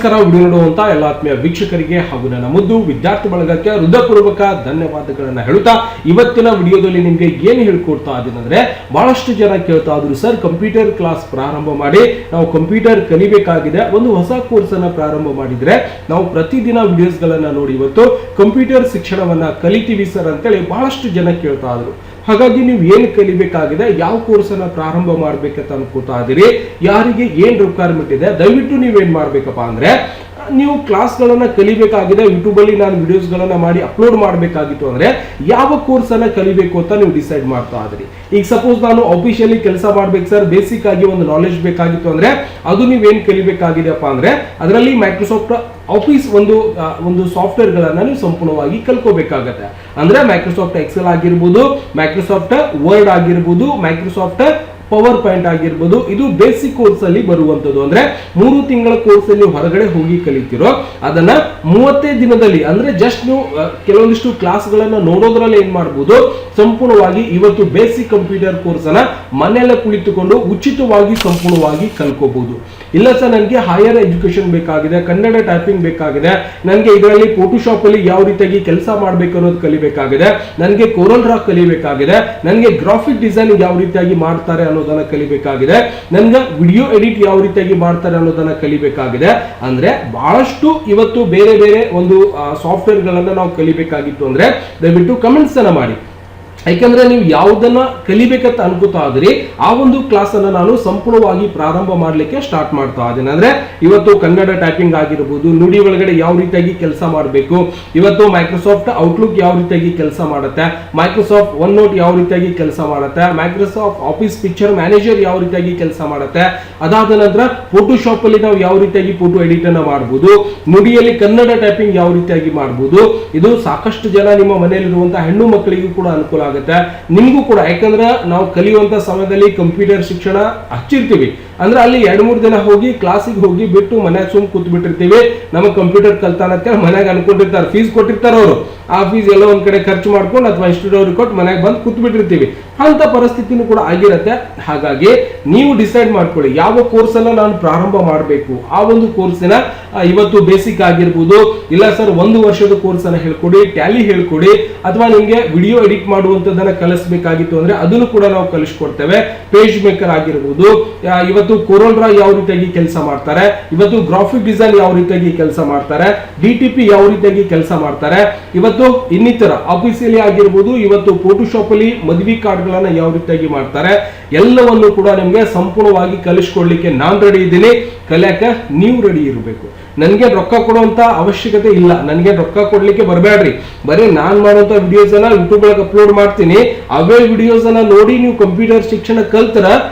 ನಮಸ್ಕಾರ. ವಿಡಿಯೋ ನೋಡುವಂತ ಎಲ್ಲ ಆತ್ಮೀಯ ವೀಕ್ಷಕರಿಗೆ ಹಾಗೂ ನನ್ನ ಮುದ್ದು ವಿದ್ಯಾರ್ಥಿ ಬಳಗಕ್ಕೆ ಹೃದಯಪೂರ್ವಕ ಧನ್ಯವಾದಗಳನ್ನ ಹೇಳುತ್ತಾ ಇವತ್ತಿನ ವಿಡಿಯೋದಲ್ಲಿ ನಿಮಗೆ ಏನು ಹೇಳ್ಕೊಡ್ತಾ ಇದ್ದೀನಿ ಅಂದ್ರೆ, ಬಹಳಷ್ಟು ಜನ ಕೇಳ್ತಾ ಇದ್ರು ಸರ್ ಕಂಪ್ಯೂಟರ್ ಕ್ಲಾಸ್ ಪ್ರಾರಂಭ ಮಾಡಿ ನಾವು ಕಂಪ್ಯೂಟರ್ ಕಲಿಬೇಕಾಗಿದೆ, ಒಂದು ಹೊಸ ಕೋರ್ಸ್ ಅನ್ನ ಪ್ರಾರಂಭ ಮಾಡಿದ್ರೆ ನಾವು ಪ್ರತಿದಿನ ವಿಡಿಯೋಸ್ ಗಳನ್ನ ನೋಡಿ ಇವತ್ತು ಕಂಪ್ಯೂಟರ್ ಶಿಕ್ಷಣವನ್ನ ಕಲಿತೀವಿ ಸರ್ ಅಂತೇಳಿ ಬಹಳಷ್ಟು ಜನ ಕೇಳ್ತಾ ಇದ್ರು. ಹಾಗಾಗಿ ನೀವು ಏನು ಕಲಿಬೇಕಾಗಿದೆ, ಯಾವ ಕೋರ್ಸ್ ಅನ್ನ ಪ್ರಾರಂಭ ಮಾಡ್ಬೇಕಂತ ಅನ್ಕೋತಾ ಇದೀರಿ, ಯಾರಿಗೆ ಏನ್ ರಿಕ್ವೈರ್ಮೆಂಟ್ ಇದೆ, ದಯವಿಟ್ಟು ನೀವೇನ್ ಮಾಡ್ಬೇಕಪ್ಪ ಅಂದ್ರೆ ನೀವು ಕ್ಲಾಸ್ಗಳನ್ನ ಕಲಿಬೇಕಾಗಿದೆ. ಯೂಟ್ಯೂಬ್ ಅಲ್ಲಿ ನಾನು ವಿಡಿಯೋಸ್ ಗಳನ್ನ ಮಾಡಿ ಅಪ್ಲೋಡ್ ಮಾಡಬೇಕಾಗಿತ್ತು ಅಂದ್ರೆ ಯಾವ ಕೋರ್ಸ್ ಅನ್ನ ಕಲಿಬೇಕು ಅಂತ ನೀವು ಡಿಸೈಡ್ ಮಾಡ್ತಾ ಇದ್ರಿ. ಈಗ ಸಪೋಸ್ ನಾನು ಆಫೀಷಿಯಲಿ ಕೆಲಸ ಮಾಡ್ಬೇಕು ಸರ್, ಬೇಸಿಕ್ ಆಗಿ ಒಂದು ನಾಲೆಜ್ ಬೇಕಾಗಿತ್ತು ಅಂದ್ರೆ ಅದು ನೀವೇನ್ ಕಲಿಬೇಕಾಗಿದೆಯಪ್ಪ ಅಂದ್ರೆ ಅದರಲ್ಲಿ ಮೈಕ್ರೋಸಾಫ್ಟ್ ಆಫೀಸ್ ಒಂದು ಸಾಫ್ಟ್ವೇರ್ ಗಳನ್ನ ನೀವು ಸಂಪೂರ್ಣವಾಗಿ ಕಲ್ಕೋಬೇಕಾಗತ್ತೆ. ಅಂದ್ರೆ ಮೈಕ್ರೋಸಾಫ್ಟ್ ಎಕ್ಸೆಲ್ ಆಗಿರ್ಬೋದು, ಮೈಕ್ರೋಸಾಫ್ಟ್ ವರ್ಡ್ ಆಗಿರ್ಬೋದು, ಮೈಕ್ರೋಸಾಫ್ಟ್ ಪವರ್ ಪಾಯಿಂಟ್ ಆಗಿರ್ಬೋದು, ಇದು ಬೇಸಿಕ್ ಕೋರ್ಸ್ ಅಲ್ಲಿ ಬರುವಂತದ್ದು. ಅಂದ್ರೆ 3 ತಿಂಗಳ ಕೋರ್ಸ್ ಅಲ್ಲಿ ಹೊರಗಡೆ ಹೋಗಿ ಕಲಿತಿರೋ ಅದನ್ನ 30 ದಿನದಲ್ಲಿ ಅಂದ್ರೆ ಜಸ್ಟ್ ನೀವು ಕೆಲವೊಂದಿಷ್ಟು ಕ್ಲಾಸ್ ಗಳನ್ನ ನೋಡೋದ್ರಲ್ಲಿ ಏನ್ ಮಾಡಬಹುದು, ಸಂಪೂರ್ಣವಾಗಿ ಇವತ್ತು ಬೇಸಿಕ್ ಕಂಪ್ಯೂಟರ್ ಕೋರ್ಸ್ ಅನ್ನ ಮನೆಯಲ್ಲೇ ಕುಳಿತುಕೊಂಡು ಉಚಿತವಾಗಿ ಸಂಪೂರ್ಣವಾಗಿ ಕಲ್ಕೋಬಹುದು. ಇಲ್ಲ ಸರ್ ನನಗೆ ಹೈಯರ್ ಎಜುಕೇಶನ್ ಬೇಕಾಗಿದೆ, ಕನ್ನಡ ಟೈಪಿಂಗ್ ಬೇಕಾಗಿದೆ, ನನಗೆ ಇದರಲ್ಲಿ ಫೋಟೋಶಾಪ್ ಅಲ್ಲಿ ಯಾವ ರೀತಿಯಾಗಿ ಕೆಲಸ ಮಾಡಬೇಕು ಅನ್ನೋದು ಕಲಿಬೇಕಾಗಿದೆ, ನನಗೆ ಕೋರಲ್ ಡ್ರಾ ಕಲಿಬೇಕಾಗಿದೆ, ನನಗೆ ಗ್ರಾಫಿಕ್ ಡಿಸೈನ್ ಯಾವ ರೀತಿಯಾಗಿ ಮಾಡ್ತಾರೆ ಅನ್ನೋದನ್ನ ಕಲಿಬೇಕಾಗಿದೆ, ನನಗೆ ವಿಡಿಯೋ ಎಡಿಟ್ ಯಾವ ರೀತಿಯಾಗಿ ಮಾಡ್ತಾರೆ ಅನ್ನೋದನ್ನ ಕಲಿಬೇಕಾಗಿದೆ. ಅಂದ್ರೆ ಬಹಳಷ್ಟು ಇವತ್ತು ಬೇರೆ ಬೇರೆ ಒಂದು ಸಾಫ್ಟ್ವೇರ್ ಗಳನ್ನ ನಾವು ಕಲಿಬೇಕಾಗಿತ್ತು ಅಂದ್ರೆ ದಯವಿಟ್ಟು ಕಮೆಂಟ್ಸ್ ಅನ್ನ ಮಾಡಿ. ಯಾಕಂದ್ರೆ ನೀವು ಯಾವುದನ್ನ ಕಲಿಬೇಕಂತ ಅನ್ಕೋತಾ ಇದ್ರಿ ಆ ಒಂದು ಕ್ಲಾಸ್ ಅನ್ನ ನಾನು ಸಂಪೂರ್ಣವಾಗಿ ಪ್ರಾರಂಭ ಮಾಡ್ಲಿಕ್ಕೆ ಸ್ಟಾರ್ಟ್ ಮಾಡ್ತಾ ಇದ್ದೇನೆ. ಅಂದ್ರೆ ಇವತ್ತು ಕನ್ನಡ ಟೈಪಿಂಗ್ ಆಗಿರ್ಬೋದು, ನುಡಿ ಒಳಗಡೆ ಯಾವ ರೀತಿಯಾಗಿ ಕೆಲಸ ಮಾಡಬೇಕು, ಇವತ್ತು ಮೈಕ್ರೋಸಾಫ್ಟ್ ಔಟ್ಲುಕ್ ಯಾವ ರೀತಿಯಾಗಿ ಕೆಲಸ ಮಾಡುತ್ತೆ, ಮೈಕ್ರೋಸಾಫ್ಟ್ ಒನ್ ನೋಟ್ ಯಾವ ರೀತಿಯಾಗಿ ಕೆಲಸ ಮಾಡುತ್ತೆ, ಮೈಕ್ರೋಸಾಫ್ಟ್ ಆಫೀಸ್ ಪಿಕ್ಚರ್ ಮ್ಯಾನೇಜರ್ ಯಾವ ರೀತಿಯಾಗಿ ಕೆಲಸ ಮಾಡುತ್ತೆ, ಅದಾದ ನಂತರ ಫೋಟೋಶಾಪ್ ಅಲ್ಲಿ ನಾವು ಯಾವ ರೀತಿಯಾಗಿ ಫೋಟೋ ಎಡಿಟ್ ಅನ್ನ ಮಾಡಬಹುದು, ನುಡಿಯಲ್ಲಿ ಕನ್ನಡ ಟೈಪಿಂಗ್ ಯಾವ ರೀತಿಯಾಗಿ ಮಾಡಬಹುದು. ಇದು ಸಾಕಷ್ಟು ಜನ ನಿಮ್ಮ ಮನೆಯಲ್ಲಿರುವಂತಹ ಹೆಣ್ಣು ಮಕ್ಕಳಿಗೂ ಕೂಡ ಅನುಕೂಲ ಆಗುತ್ತೆ, ನಿಮಗೂ ಕೂಡ. ಯಾಕಂದ್ರೆ ನಾವು ಕಲಿಯುವಂತ ಸಮಯದಲ್ಲಿ ಕಂಪ್ಯೂಟರ್ ಶಿಕ್ಷಣ ಹಚ್ಚಿರ್ತೀವಿ ಅಂದ್ರೆ ಅಲ್ಲಿ 2-3 ದಿನ ಹೋಗಿ ಕ್ಲಾಸಿಗೆ ಹೋಗಿ ಬಿಟ್ಟು ಮನ್ಯಾಗ ಸುಮ್ ಕೂತ್ ಬಿಟ್ಟಿರ್ತೀವಿ. ನಮಗೆ ಕಂಪ್ಯೂಟರ್ ಕಲ್ತಾನಂತ ಮನ್ಯಾಗ ಅನ್ಕೊಂಡಿರ್ತಾರೆ, ಫೀಸ್ ಕೊಟ್ಟಿರ್ತಾರೆ ಅವರು, ಆ ಫೀಸ್ ಎಲ್ಲ ಒಂದ್ ಕಡೆ ಖರ್ಚು ಮಾಡ್ಕೊಂಡು ಅಥವಾ ಇನ್ಸ್ಟಿಟ್ಯೂಟ್ ಅವ್ರಿಗೆ ಕೊಟ್ಟು ಮನ್ಯಾಗ ಬಂದು ಕೂತ್ ಬಿಟ್ಟಿರ್ತೀವಿ. ಅಂತ ಪರಿಸ್ಥಿತಿನೂ ಕೂಡ ಆಗಿರತ್ತೆ. ಹಾಗಾಗಿ ನೀವು ಡಿಸೈಡ್ ಮಾಡ್ಕೊಳ್ಳಿ ಯಾವ ಕೋರ್ಸ್ ಅನ್ನ ನಾನು ಪ್ರಾರಂಭ ಮಾಡಬೇಕು. ಆ ಒಂದು ಕೋರ್ಸಿನ ಇವತ್ತು ಬೇಸಿಕ್ ಆಗಿರ್ಬೋದು, ಇಲ್ಲ ಸರ್ 1 ವರ್ಷದ ಕೋರ್ಸ್ ಅನ್ನ ಹೇಳ್ಕೊಡಿ, ಟ್ಯಾಲಿ ಹೇಳ್ಕೊಡಿ, ಅಥವಾ ನಿಮ್ಗೆ ವಿಡಿಯೋ ಎಡಿಟ್ ಮಾಡುವಂತದನ್ನ ಕಲಿಸಬೇಕಾಗಿತ್ತು ಅಂದ್ರೆ ಅದನ್ನು ಕೂಡ ನಾವು ಕಲಿಸ್ಕೊಡ್ತೇವೆ. ಪೇಜ್ ಮೇಕರ್ ಆಗಿರ್ಬೋದು, ಇವತ್ತು ಕೋರಲ್ ಡ್ರಾ ಯಾವ ರೀತಿಯಾಗಿ ಕೆಲಸ ಮಾಡ್ತಾರೆ, ಇವತ್ತು ಗ್ರಾಫಿಕ್ ಡಿಸೈನ್ ಯಾವ ರೀತಿಯಾಗಿ ಕೆಲಸ ಮಾಡ್ತಾರೆ, DTP ಯಾವ ರೀತಿಯಾಗಿ ಕೆಲಸ ಮಾಡ್ತಾರೆ, ಇವತ್ತು ಇನ್ನಿತರ ಆಫೀಸಿಯಲ್ಲಿ ಆಗಿರ್ಬೋದು, ಇವತ್ತು ಫೋಟೋಶಾಪ್ ಅಲ್ಲಿ ಮದುವೆ ಕಾರ್ಡ್ ಗಳನ್ನ ಯಾವ ರೀತಿಯಾಗಿ ಮಾಡ್ತಾರೆ, ಎಲ್ಲವನ್ನು ಕೂಡ ನಿಮ್ಗೆ ಸಂಪೂರ್ಣವಾಗಿ ಕಲಿಸ್ಕೊಡ್ಲಿಕ್ಕೆ ನಾನ್ ರೆಡಿ ಇದ್ದೀನಿ. ಕಲಿಯಾಕ ನೀವು ರೆಡಿ ಇರಬೇಕು. ನನಗೆ ರೊಕ್ಕ ಕೊಡುವಂತ ಅವಶ್ಯಕತೆ ಇಲ್ಲ, ನನಗೆ ರೊಕ್ಕ ಕೊಡ್ಲಿಕ್ಕೆ ಬರಬೇಡ್ರಿ. ಬರೀ ನಾನ್ ಮಾಡುವಂತ ವಿಡಿಯೋಸ್ ಅನ್ನ ಯೂಟ್ಯೂಬ್ ಒಳಗೆ ಅಪ್ಲೋಡ್ ಮಾಡ್ತೀನಿ, ಅವೇ ವಿಡಿಯೋಸ್ ಅನ್ನ ನೋಡಿ ನೀವು ಕಂಪ್ಯೂಟರ್ ಶಿಕ್ಷಣ ಕಲ್ತರ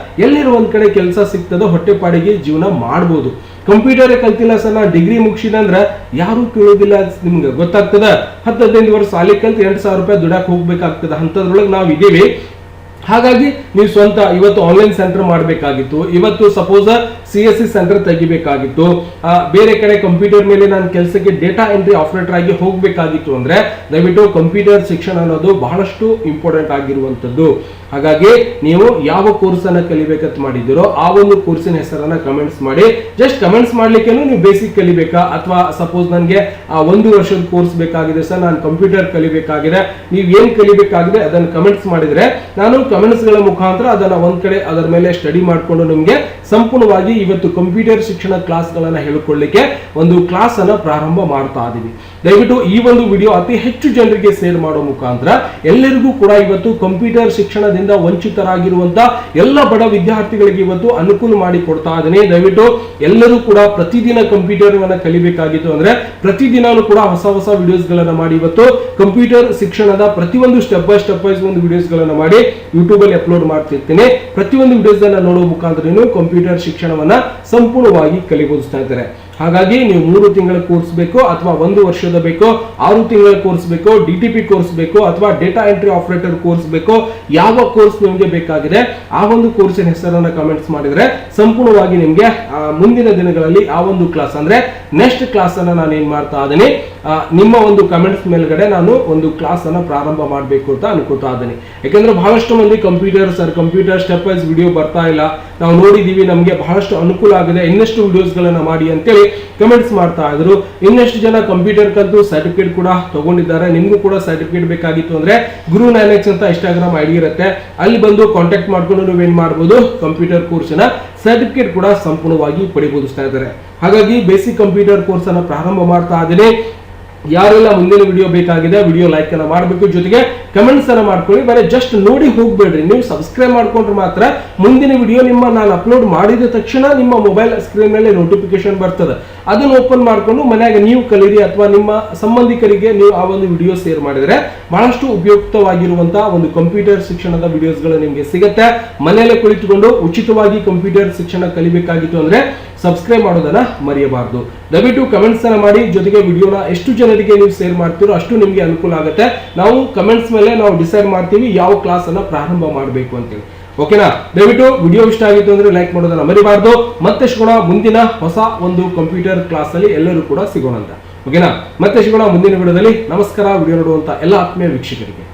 ಎಲ್ಲಿರೋ ಒಂದ್ ಕಡೆ ಕೆಲಸ ಸಿಗ್ತದೋ ಹೊಟ್ಟೆಪಾಡಿಗೆ ಜೀವನ ಮಾಡ್ಬೋದು. ಕಂಪ್ಯೂಟರ್ ಕಲ್ತಿಲ್ಲ ಸರ್ ನಾನು ಡಿಗ್ರಿ ಮುಗಿಸಿದ ಅಂದ್ರೆ ಯಾರು ಕೇಳೋದಿಲ್ಲ. ನಿಮ್ಗೆ ಗೊತ್ತಾಗ್ತದ 10-15 ವರ್ಷ ಸಾಲಿ ಕಲ್ತು 8,000 ರೂಪಾಯಿ ದುಡಾಕ್ ಹೋಗ್ಬೇಕಾಗ್ತದ. ಅಂತದ್ರೊಳಗೆ ನಾವು ಇದೀವಿ. ಹಾಗಾಗಿ ನೀವು ಸ್ವಂತ ಇವತ್ತು ಆನ್ಲೈನ್ ಸೆಂಟರ್ ಮಾಡಬೇಕಾಗಿತ್ತು, ಇವತ್ತು ಸಪೋಸ್ CSC ಸೆಂಟರ್ ತೆಗಿಬೇಕಾಗಿತ್ತು, ಬೇರೆ ಕಡೆ ಕಂಪ್ಯೂಟರ್ ಮೇಲೆ ನಾನು ಕೆಲಸಕ್ಕೆ ಡೇಟಾ ಎಂಟ್ರಿ ಆಪರೇಟರ್ ಆಗಿ ಹೋಗ್ಬೇಕಾಗಿತ್ತು ಅಂದ್ರೆ ದಯವಿಟ್ಟು ಕಂಪ್ಯೂಟರ್ ಶಿಕ್ಷಣ ಅನ್ನೋದು ಬಹಳಷ್ಟು ಇಂಪಾರ್ಟೆಂಟ್ ಆಗಿರುವಂತದ್ದು. ಹಾಗಾಗಿ ನೀವು ಯಾವ ಕೋರ್ಸ್ ಅನ್ನ ಕಲಿಬೇಕಂತ ಮಾಡಿದಿರೋ ಆ ಒಂದು ಕೋರ್ಸಿನ ಹೆಸರನ್ನ ಕಮೆಂಟ್ಸ್ ಮಾಡಿ. ಜಸ್ಟ್ ಕಮೆಂಟ್ಸ್ ಮಾಡ್ಲಿಕ್ಕೆ ನೀವು ಬೇಸಿಕ್ ಕಲಿಬೇಕಾ, ಅಥವಾ ಸಪೋಸ್ ನನಗೆ 1 ವರ್ಷದ ಕೋರ್ಸ್ ಬೇಕಾಗಿದೆ ಸರ್, ನಾನು ಕಂಪ್ಯೂಟರ್ ಕಲಿಬೇಕಾಗಿದೆ, ನೀವು ಏನ್ ಕಲಿಬೇಕಾಗಿದೆ ಅದನ್ನ ಕಮೆಂಟ್ಸ್ ಮಾಡಿದ್ರೆ ನಾನು ಕಮೆಂಟ್ಸ್ ಗಳ ಮುಖಾಂತರ ಅದನ್ನ ಒಂದ್ ಕಡೆ ಅದರ ಮೇಲೆ ಸ್ಟಡಿ ಮಾಡಿಕೊಂಡು ನಿಮ್ಗೆ ಸಂಪೂರ್ಣವಾಗಿ ಇವತ್ತು ಕಂಪ್ಯೂಟರ್ ಶಿಕ್ಷಣ ಕ್ಲಾಸ್ ಗಳನ್ನ ಹೇಳಿಕೊಳ್ಳಿಕ್ಕೆ ಒಂದು ಕ್ಲಾಸ್ ಅನ್ನ ಪ್ರಾರಂಭ ಮಾಡ್ತಾ ಇದೀವಿ. ದಯವಿಟ್ಟು ಈ ಒಂದು ವಿಡಿಯೋ ಅತಿ ಹೆಚ್ಚು ಜನರಿಗೆ ಶೇರ್ ಮಾಡೋ ಮುಖಾಂತರ ಎಲ್ಲರಿಗೂ ಕೂಡ ಇವತ್ತು ಕಂಪ್ಯೂಟರ್ ಶಿಕ್ಷಣದಿಂದ ವಂಚಿತರಾಗಿರುವಂತ ಎಲ್ಲ ಬಡ ವಿದ್ಯಾರ್ಥಿಗಳಿಗೆ ಇವತ್ತು ಅನುಕೂಲ ಮಾಡಿ ಕೊಡ್ತಾ ಇದ್ದೀನಿ. ದಯವಿಟ್ಟು ಎಲ್ಲರೂ ಕೂಡ ಪ್ರತಿದಿನ ಕಂಪ್ಯೂಟರ್ ಅನ್ನ ಕಲಿಬೇಕಾಗಿತ್ತು ಅಂದ್ರೆ ಪ್ರತಿದಿನಾನು ಕೂಡ ಹೊಸ ವಿಡಿಯೋಸ್ ಗಳನ್ನ ಮಾಡಿ ಇವತ್ತು ಕಂಪ್ಯೂಟರ್ ಶಿಕ್ಷಣದ ಪ್ರತಿಯೊಂದು ಸ್ಟೆಪ್ ಬೈ ಸ್ಟೆಪ್ ವೈಸ್ ಒಂದು ವಿಡಿಯೋಸ್ ಗಳನ್ನ ಮಾಡಿ ಯೂಟ್ಯೂಬ್ ಅಲ್ಲಿ ಅಪ್ಲೋಡ್ ಮಾಡ್ತಿರ್ತೀನಿ. ಪ್ರತಿಯೊಂದು ವಿಡಿಯೋಸ್ ಅನ್ನ ನೋಡೋ ಮುಖಾಂತರ ಕಂಪ್ಯೂಟರ್ ಶಿಕ್ಷಣವನ್ನ ಸಂಪೂರ್ಣವಾಗಿ ಕಲಿಬಹುದು ಸ್ನೇಹಿತರೆ. ಹಾಗಾಗಿ ನೀವು 3 ತಿಂಗಳ ಕೋರ್ಸ್ ಬೇಕೋ ಅಥವಾ 1 ವರ್ಷದ ಬೇಕೋ, 6 ತಿಂಗಳ ಕೋರ್ಸ್ ಬೇಕೋ, DTP ಕೋರ್ಸ್ ಬೇಕೋ, ಅಥವಾ ಡೇಟಾ ಎಂಟ್ರಿ ಆಪರೇಟರ್ ಕೋರ್ಸ್ ಬೇಕೋ, ಯಾವ ಕೋರ್ಸ್ ನಿಮಗೆ ಬೇಕಾಗಿದೆ ಆ ಒಂದು ಕೋರ್ಸಿನ ಹೆಸರನ್ನ ಕಮೆಂಟ್ಸ್ ಮಾಡಿದ್ರೆ ಸಂಪೂರ್ಣವಾಗಿ ನಿಮಗೆ ಮುಂದಿನ ದಿನಗಳಲ್ಲಿ ಆ ಒಂದು ಕ್ಲಾಸ್ ಅಂದ್ರೆ ನೆಕ್ಸ್ಟ್ ಕ್ಲಾಸ್ ಅನ್ನ ನಾನು ಏನ್ ಮಾಡ್ತಾ ಇದ್ದೀನಿ, ನಿಮ್ಮ ಒಂದು ಕಮೆಂಟ್ಸ್ ಮೇಲ್ಗಡೆ ನಾನು ಒಂದು ಕ್ಲಾಸ್ ಅನ್ನ ಪ್ರಾರಂಭ ಮಾಡಬೇಕು ಅಂತ ಅನ್ಕೋತಾ ಇದ್ದೀನಿ. ಯಾಕಂದ್ರೆ ಬಹಳಷ್ಟು ಮಂದಿ ಕಂಪ್ಯೂಟರ್ ಸ್ಟೆಪ್ ವೈಸ್ ವಿಡಿಯೋ ಬರ್ತಾ ಇಲ್ಲ, ನಾವು ನೋಡಿದೀವಿ, ನಮಗೆ ಬಹಳಷ್ಟು ಅನುಕೂಲ ಆಗಿದೆ, ಇನ್ನಷ್ಟು ವಿಡಿಯೋಸ್ ಗಳನ್ನ ಮಾಡಿ ಅಂತೇಳಿ ಕಮೆಂಟ್ಸ್ ಮಾಡ್ತಾ ಇದ್ರು. ಇನ್ನೆಷ್ಟು ಜನ ಕಂಪ್ಯೂಟರ್ ಕಲಿತು ಸರ್ಟಿಫಿಕೇಟ್ ಕೂಡ ತಗೊಂಡಿದ್ದಾರೆ, ನಿಮ್ಗೂ ಕೂಡ ಸರ್ಟಿಫಿಕೇಟ್ ಬೇಕಾಗಿತ್ತು ಅಂದ್ರೆ ಗುರು 9x ಅಂತ ಇನ್ಸ್ಟಾಗ್ರಾಮ್ ಐಡಿ ಇರುತ್ತೆ, ಅಲ್ಲಿ ಬಂದು ಕಾಂಟ್ಯಾಕ್ಟ್ ಮಾಡ್ಕೊಂಡು ನೀವೇನ್ ಮಾಡಬಹುದು, ಕಂಪ್ಯೂಟರ್ ಕೋರ್ಸಿನ ಸರ್ಟಿಫಿಕೇಟ್ ಕೂಡ ಸಂಪೂರ್ಣವಾಗಿ ಪಡಿಬಹುದು ಸ್ನೇಹಿತರೆ. ಹಾಗಾಗಿ ಬೇಸಿಕ್ ಕಂಪ್ಯೂಟರ್ ಕೋರ್ಸ್ ಅನ್ನ ಪ್ರಾರಂಭ ಮಾಡ್ತಾ ಇದ್ದೀನಿ. ಯಾರೆಲ್ಲ ಮುಂದಿನ ವಿಡಿಯೋ ಬೇಕಾಗಿದೆ ವಿಡಿಯೋ ಲೈಕ್ ಅನ್ನ ಮಾಡಬೇಕು, ಜೊತೆಗೆ ಕಮೆಂಟ್ಸ್ ಅನ್ನ ಮಾಡ್ಕೊಳ್ಳಿ. ಬರೀ ಜಸ್ಟ್ ನೋಡಿ ಹೋಗ್ಬೇಡ್ರಿ, ನೀವು ಸಬ್ಸ್ಕ್ರೈಬ್ ಮಾಡ್ಕೊಂಡ್ರೆ ಮಾತ್ರ ಮುಂದಿನ ವಿಡಿಯೋ ನಾನು ಅಪ್ಲೋಡ್ ಮಾಡಿದ ತಕ್ಷಣ ನಿಮ್ಮ ಮೊಬೈಲ್ ಸ್ಕ್ರೀನ್ ಮೇಲೆ ನೋಟಿಫಿಕೇಶನ್ ಬರ್ತದೆ. ಅದನ್ನ ಓಪನ್ ಮಾಡ್ಕೊಂಡು ಮನೆಯಾಗ ನೀವು ಕಲೀರಿ ಅಥವಾ ನಿಮ್ಮ ಸಂಬಂಧಿಕರಿಗೆ ನೀವು ಆ ಒಂದು ವಿಡಿಯೋ ಶೇರ್ ಮಾಡಿದ್ರೆ ಬಹಳಷ್ಟು ಉಪಯುಕ್ತವಾಗಿರುವಂತಹ ಒಂದು ಕಂಪ್ಯೂಟರ್ ಶಿಕ್ಷಣದ ವಿಡಿಯೋಸ್ಗಳು ನಿಮಗೆ ಸಿಗುತ್ತೆ. ಮನೆಯಲ್ಲೇ ಕುಳಿತುಕೊಂಡು ಉಚಿತವಾಗಿ ಕಂಪ್ಯೂಟರ್ ಶಿಕ್ಷಣ ಕಲಿಬೇಕಾಗಿತ್ತು ಅಂದ್ರೆ ಸಬ್ಸ್ಕ್ರೈಬ್ ಮಾಡೋದನ್ನ ಮರೆಯಬಾರದು. ದಯವಿಟ್ಟು ಕಮೆಂಟ್ಸ್ ಅನ್ನ ಮಾಡಿ, ಜೊತೆಗೆ ವಿಡಿಯೋನ ಎಷ್ಟು ಜನರಿಗೆ ನೀವು ಶೇರ್ ಮಾಡ್ತೀರೋ ಅಷ್ಟು ನಿಮಗೆ ಅನುಕೂಲ ಆಗುತ್ತೆ. ನಾವು ಕಮೆಂಟ್ಸ್ ಮೇಲೆ ನಾವು ಡಿಸೈಡ್ ಮಾಡ್ತೀವಿ ಯಾವ ಕ್ಲಾಸ್ ಅನ್ನ ಪ್ರಾರಂಭ ಮಾಡಬೇಕು ಅಂತೇಳಿ. ಓಕೆನಾ? ದಯವಿಟ್ಟು ವಿಡಿಯೋ ಇಷ್ಟ ಆಗಿತ್ತು ಅಂದ್ರೆ ಲೈಕ್ ಮಾಡೋದನ್ನ ಮರಿಬಾರ್ದು. ಮತ್ತೆ ಸಿಗೋಣ ಮುಂದಿನ ಹೊಸ ಒಂದು ಕಂಪ್ಯೂಟರ್ ಕ್ಲಾಸ್ ಅಲ್ಲಿ, ಎಲ್ಲರೂ ಕೂಡ ಸಿಗೋಣ ಅಂತ. ಓಕೆನಾ? ಮತ್ತೆ ಸಿಗೋಣ ಮುಂದಿನ ವಿಡಿಯೋದಲ್ಲಿ. ನಮಸ್ಕಾರ. ವಿಡಿಯೋ ನೋಡುವಂತ ಎಲ್ಲ ಆತ್ಮೀಯ ವೀಕ್ಷಕರಿಗೆ.